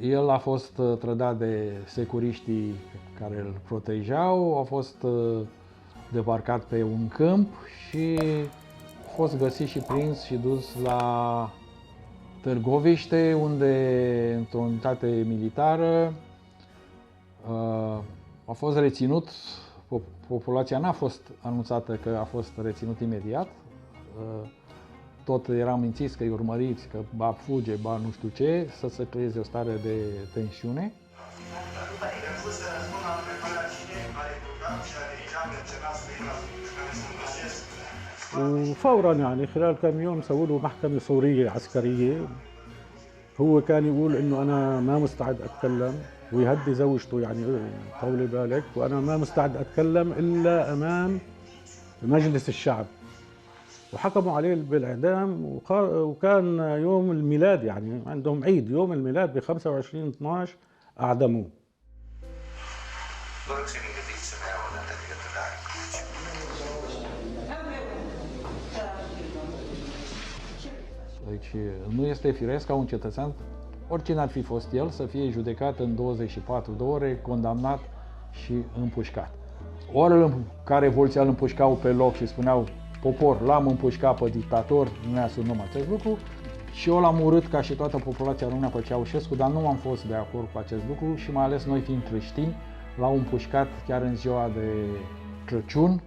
El a fost trădat de securiștii care îl protejau, a fost debarcat pe un câmp și a fost găsit și prins și dus la Târgoviște, unde, într-o unitate militară, a fost reținut. Populația n-a fost anunțată că a fost reținut imediat. Tot eram mințiți că îi urmăriți, că ba fuge, ba nu știu ce, să se creeze o stare de tensiune. وفورا يعني خلال كم يوم سووا له محكمة سورية عسكرية. هو كان يقول انه انا ما مستعد اتكلم ويهدي زوجته، يعني طولي بالك، وانا ما مستعد اتكلم الا امام مجلس الشعب. وحكموا عليه بالاعدام، وكان يوم الميلاد، يعني عندهم عيد يوم الميلاد ب 25/12 اعدموه. Deci nu este firesc ca un cetățean, oricine ar fi fost el, să fie judecat în 24 de ore, condamnat și împușcat. Orele în care revoluția îl împușcau pe loc și spuneau: popor, l-am împușcat pe dictator, nu ne asumăm acest lucru. Și eu l-am urât ca și toată populația română pe Ceaușescu, dar nu am fost de acord cu acest lucru și mai ales noi fiind creștini, l-au împușcat chiar în ziua de Crăciun,